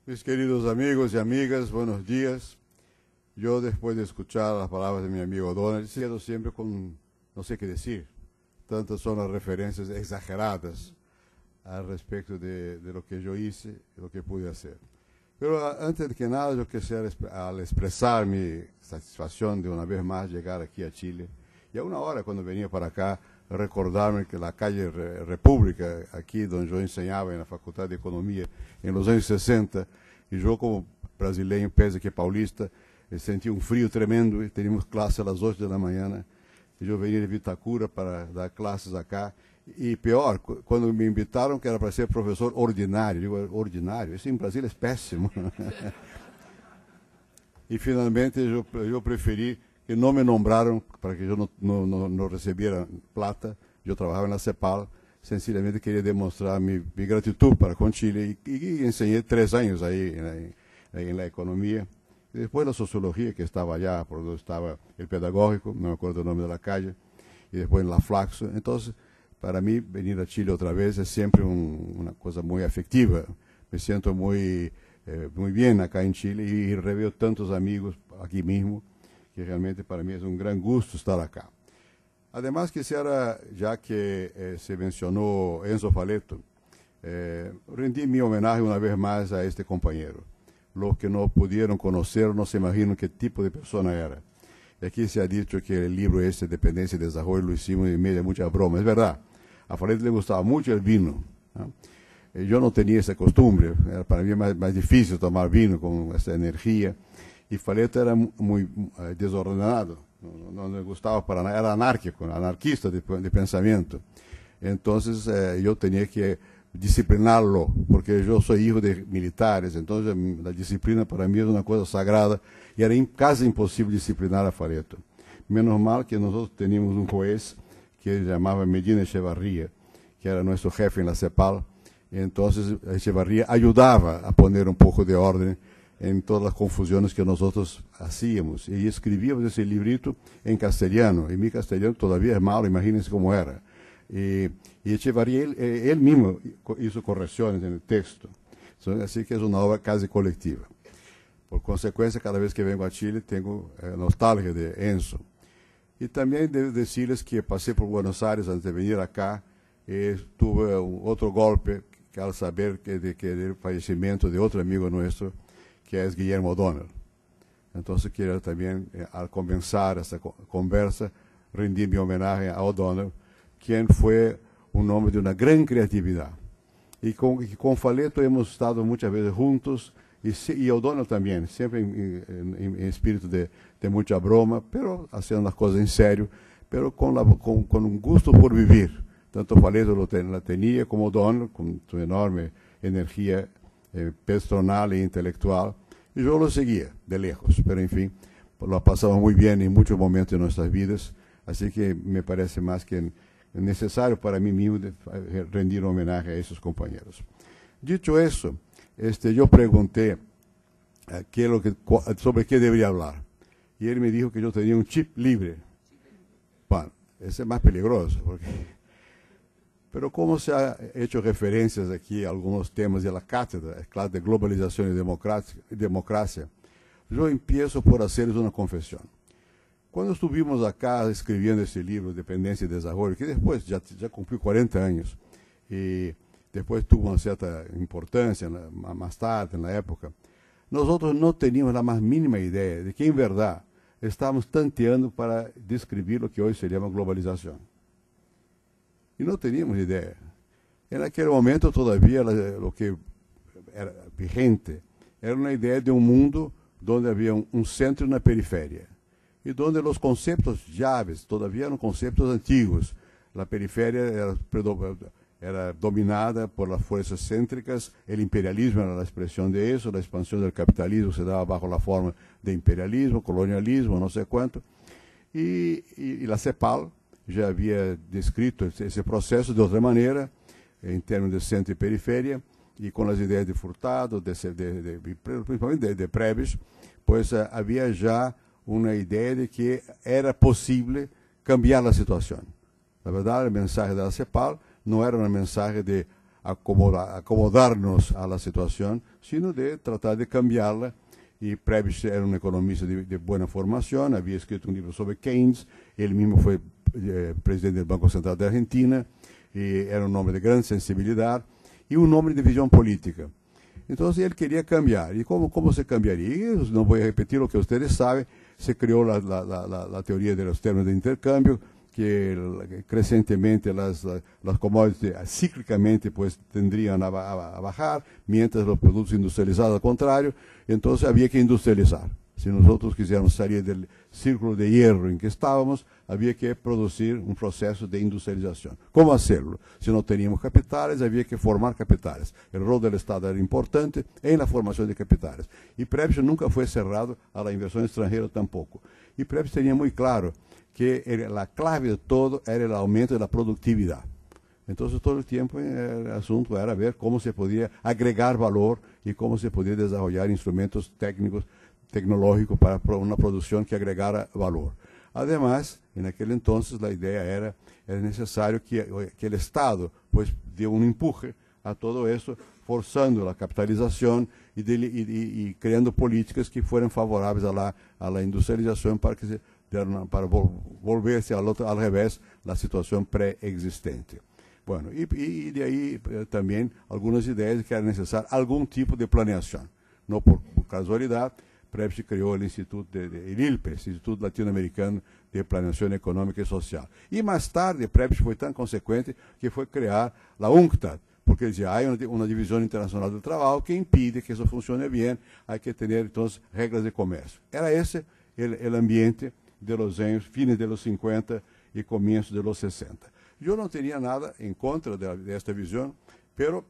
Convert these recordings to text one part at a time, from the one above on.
Mis queridos amigos y amigas, buenos días. Yo, después de escuchar las palabras de mi amigo Donald, quedo siempre con no sé qué decir. Tantas son las referencias exageradas al respecto de lo que yo hice y lo que pude hacer. Pero antes de que nada, yo quisiera, al expresar mi satisfacción de una vez más llegar aquí a Chile, y a una hora cuando venía para acá, recordarme que la calle República, aquí donde yo enseñaba en la Facultad de Economía en los años 60, y yo como brasileño, pese que paulista, sentí un frío tremendo y teníamos clase a las 8 de la mañana. Y yo venía de Vitacura para dar clases acá. Y peor, cuando me invitaron que era para ser profesor ordinario, digo, ordinario, eso en Brasil es pésimo. Y finalmente yo preferí que no me nombraron para que yo no recibiera plata. Yo trabajaba en la CEPAL, sencillamente quería demostrar mi gratitud para con Chile y enseñé 3 años ahí en la economía. Y después la sociología, que estaba allá, por donde estaba el pedagógico, no me acuerdo el nombre de la calle, y después en la Flaxo. Entonces, para mí, venir a Chile otra vez es siempre una cosa muy afectiva. Me siento muy bien acá en Chile y reveo tantos amigos aquí mismo, que realmente para mí es un gran gusto estar acá. Además, quisiera, ya que se mencionó Enzo Faleto, rendir mi homenaje una vez más a este compañero. Los que no pudieron conocerlo no se imaginan qué tipo de persona era. Y aquí se ha dicho que el libro este, Dependencia y Desarrollo, lo hicimos en medio de mucha broma. Es verdad, a Faleto le gustaba mucho el vino, ¿no? Yo no tenía esa costumbre, era para mí más difícil tomar vino con esa energía. Y Faleto era muy desordenado, no le gustaba para nada, era anárquico, anarquista de pensamiento. Entonces yo tenía que disciplinarlo, porque yo soy hijo de militares, entonces la disciplina para mí es una cosa sagrada y era casi imposible disciplinar a Faleto. Menos mal que nosotros teníamos un juez que se llamaba Medina Echevarría, que era nuestro jefe en la CEPAL. Entonces Echevarría ayudaba a poner un poco de orden en todas las confusiones que nosotros hacíamos. Y escribíamos ese librito en castellano, y mi castellano todavía es malo, imagínense cómo era. Y Echevarría, él mismo hizo correcciones en el texto. Así que es una obra casi colectiva. Por consecuencia, cada vez que vengo a Chile tengo nostalgia de Enzo. Y también debo decirles que pasé por Buenos Aires antes de venir acá, tuve otro golpe que al saber que el fallecimiento de otro amigo nuestro, que es Guillermo O'Donnell. Entonces quiero también, al comenzar esta conversa, rendir mi homenaje a O'Donnell, quien fue un hombre de una gran creatividad. Y con Faleto hemos estado muchas veces juntos, y O'Donnell también, siempre en espíritu de mucha broma, pero haciendo las cosas en serio, pero con un gusto por vivir. Tanto Faleto la tenía como O'Donnell, con su enorme energía personal e intelectual, y yo lo seguía de lejos, pero en fin, lo pasamos muy bien en muchos momentos de nuestras vidas, así que me parece más que necesario para mí mismo rendir homenaje a esos compañeros. Dicho eso, yo pregunté sobre qué debería hablar, y él me dijo que yo tenía un chip libre. Bueno, ese es más peligroso, pero como se ha hecho referencias aquí a algunos temas de la cátedra, claro, de globalización y democracia, yo empiezo por hacerles una confesión. Cuando estuvimos acá escribiendo este libro, Dependencia y Desarrollo, que después ya cumplió 40 años, y después tuvo una cierta importancia más tarde, en la época, nosotros no teníamos la más mínima idea de que en verdad estábamos tanteando para describir lo que hoy se llama globalización. Y no teníamos idea. En aquel momento todavía lo que era vigente era una idea de un mundo donde había un centro y una periferia, y donde los conceptos llaves todavía eran conceptos antiguos. La periferia era dominada por las fuerzas céntricas, el imperialismo era la expresión de eso, la expansión del capitalismo se daba bajo la forma de imperialismo, colonialismo, no sé cuánto, y la CEPAL já havia descrito esse processo de outra maneira, em termos de centro e periferia, e com as ideias de Furtado, principalmente de Prebisch, pois havia já uma ideia de que era possível cambiar a situação. Na verdade, a mensagem da CEPAL não era uma mensagem de acomodarnos a la situación, sino de tratar de cambiarla. Y Prebisch era un economista de buena formación, había escrito un libro sobre Keynes, él mismo fue presidente del Banco Central de Argentina, y era un hombre de gran sensibilidad y un hombre de visión política. Entonces él quería cambiar. ¿Y cómo se cambiaría? Y no voy a repetir lo que ustedes saben, se creó la teoría de los términos de intercambio, que crecientemente las commodities cíclicamente pues tendrían a bajar, mientras los productos industrializados al contrario, entonces había que industrializar. Si nosotros quisiéramos salir del círculo de hierro en que estábamos, había que producir un proceso de industrialización. ¿Cómo hacerlo? Si no teníamos capitales, había que formar capitales. El rol del Estado era importante en la formación de capitales. Y Prebisch nunca fue cerrado a la inversión extranjera tampoco. Y Prebisch tenía muy claro que la clave de todo era el aumento de la productividad. Entonces todo el tiempo el asunto era ver cómo se podía agregar valor y cómo se podía desarrollar instrumentos técnicos, tecnológicos para una producción que agregara valor. Además, en aquel entonces la idea era necesario que el Estado pues dé un empuje a todo eso, forzando la capitalización y creando políticas que fueran favorables a la industrialización para volverse al revés la situación preexistente. Bueno, y de ahí también algunas ideas de que era necesario algún tipo de planeación. No por casualidad, Prebisch creó el Instituto el ILPE, Instituto Latinoamericano de Planeación Económica y Social. Y más tarde, Prebisch fue tan consecuente que fue crear la UNCTAD, porque decía, hay una división internacional del trabajo que impide que eso funcione bien, hay que tener entonces reglas de comercio. Era ese el ambiente de los años, fines de los 50 y comienzos de los 60. Yo no tenía nada en contra de esta visión, pero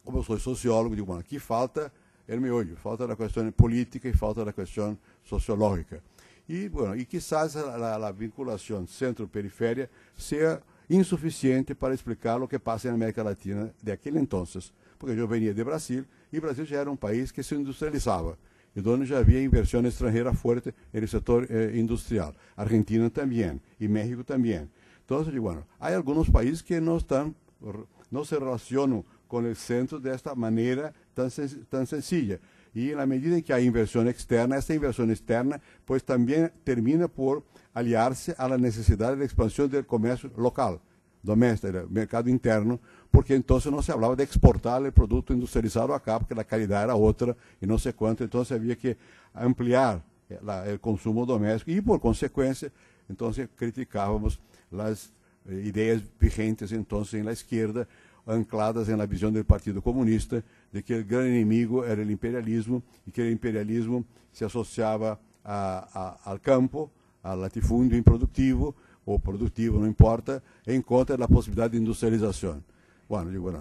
como soy sociólogo, digo, bueno, aquí falta el meollo, falta la cuestión política y falta la cuestión sociológica. Y bueno, y quizás la vinculación centro-periferia sea insuficiente para explicar lo que pasa en América Latina de aquel entonces, porque yo venía de Brasil y Brasil ya era un país que se industrializaba y donde ya había inversión extranjera fuerte en el sector industrial. Argentina también y México también. Entonces, bueno, hay algunos países que no se relacionan con el centro de esta manera tan sencilla. Y en la medida en que hay inversión externa, esta inversión externa pues también termina por aliarse a la necesidad de expansión del comercio local, doméstico, del mercado interno, porque entonces no se hablaba de exportar el producto industrializado acá, porque la calidad era otra y no sé cuánto, entonces había que ampliar el consumo doméstico y por consecuencia, entonces criticábamos las ideas vigentes entonces en la izquierda, ancladas en la visión del Partido Comunista, de que el gran enemigo era el imperialismo y que el imperialismo se asociaba al campo, al latifundio improductivo, o productivo, no importa, en contra de la posibilidad de industrialización. Bueno,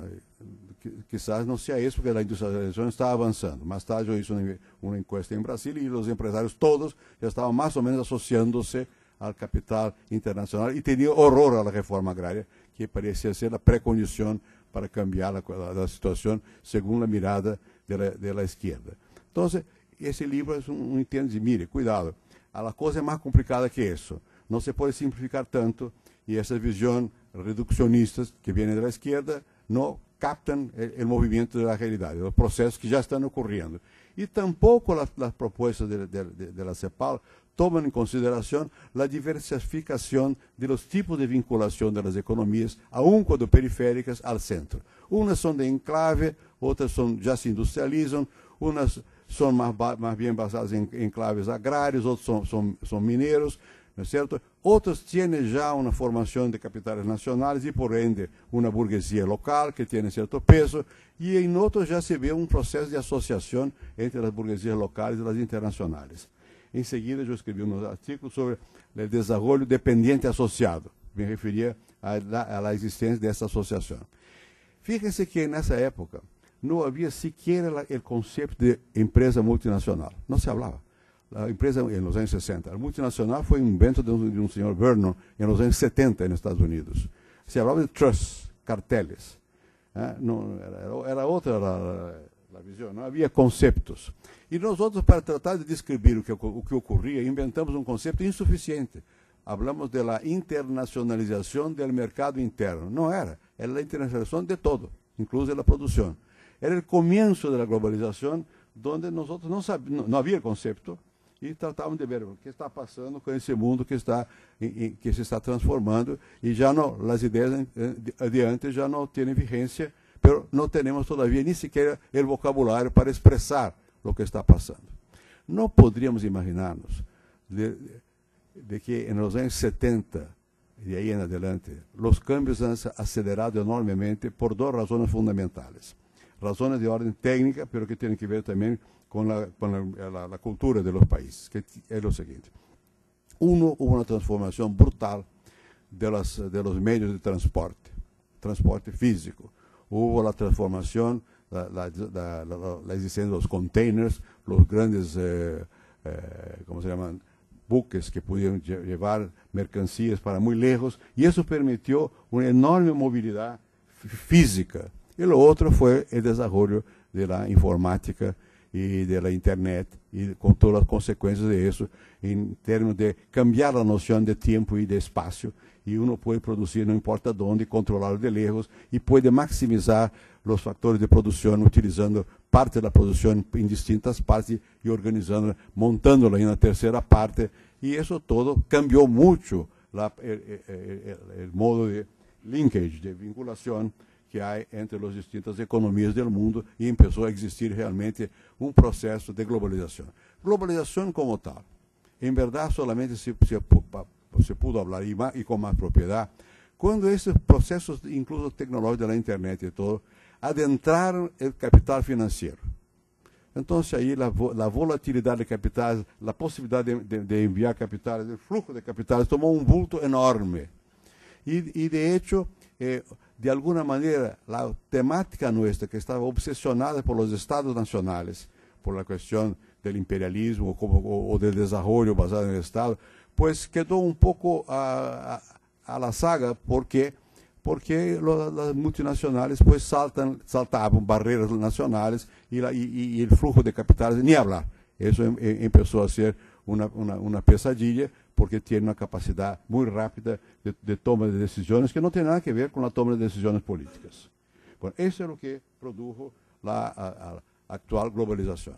quizás no sea eso, porque la industrialización está avanzando. Más tarde yo hice una encuesta en Brasil y los empresarios todos ya estaban más o menos asociándose al capital internacional y tenían horror a la reforma agraria, que parecía ser la precondición para cambiar la situación según la mirada de la izquierda. Entonces, ese libro es un intento de, mire, cuidado, a la cosa es más complicada que eso. No se puede simplificar tanto y esa visión reduccionista que viene de la izquierda no captan el movimiento de la realidad, de los procesos que ya están ocurriendo. Y tampoco las propuestas de la CEPAL toman en consideración la diversificación de los tipos de vinculación de las economías, aun cuando periféricas, al centro. Unas son de enclave, otras ya se industrializan, unas son más bien basadas en enclaves agrarios, otros son mineros, ¿no es cierto? Otros tienen ya una formación de capitales nacionales y por ende una burguesía local que tiene cierto peso, y en otros ya se ve un proceso de asociación entre las burguesías locales y las internacionales. Enseguida yo escribí unos artículos sobre el desarrollo dependiente asociado. Me refería a la existencia de esta asociación. Fíjense que en esa época no había siquiera el concepto de empresa multinacional. No se hablaba. La empresa en los años 60. La multinacional fue un invento de un señor Vernon en los años 70 en Estados Unidos. Se hablaba de trusts, carteles. No, era otra la visión, no había conceptos. Y nosotros, para tratar de describir o que ocurría, inventamos un concepto insuficiente. Hablamos de la internacionalización del mercado interno. No era la internacionalización de todo. incluso de la producción. Era el comienzo de la globalización, donde nosotros no había concepto y tratábamos de ver qué está pasando con ese mundo que se está transformando, y ya no, las ideas de antes ya no tienen vigencia, pero no tenemos todavía ni siquiera el vocabulario para expresar lo que está pasando. No podríamos imaginarnos de que en los años 70 y de ahí en adelante los cambios han acelerado enormemente por dos razones fundamentales. Razones de orden técnica, pero que tienen que ver también con la cultura de los países, que es lo siguiente. Uno, hubo una transformación brutal de los medios de transporte físico. Hubo la transformación, la existencia de los containers, los grandes, ¿cómo se llaman?, buques que pudieron llevar mercancías para muy lejos, y eso permitió una enorme movilidad física. Y lo otro fue el desarrollo de la informática y de la Internet, y con todas las consecuencias de eso, en términos de cambiar la noción de tiempo y de espacio, y uno puede producir no importa dónde, controlarlo de lejos, y puede maximizar los factores de producción utilizando parte de la producción en distintas partes y organizándola, montándola en una tercera parte, y eso todo cambió mucho el modo de linkage, de vinculación que hay entre las distintas economías del mundo, y empezó a existir realmente un proceso de globalización. Globalización como tal, en verdad solamente se pudo hablar y con más propiedad cuando esos procesos, incluso tecnológicos de la Internet y todo, adentraron el capital financiero. Entonces ahí la volatilidad de capitales, la posibilidad de enviar capitales, el flujo de capitales tomó un bulto enorme. Y de hecho, de alguna manera, la temática nuestra, que estaba obsesionada por los estados nacionales, por la cuestión del imperialismo o del desarrollo basado en el Estado, pues quedó un poco a la saga, porque las multinacionales pues saltaban barreras nacionales, y el flujo de capitales, ni hablar. Eso empezó a ser una pesadilla, porque tiene una capacidad muy rápida de toma de decisiones que no tiene nada que ver con la toma de decisiones políticas. Bueno, eso es lo que produjo la actual globalización.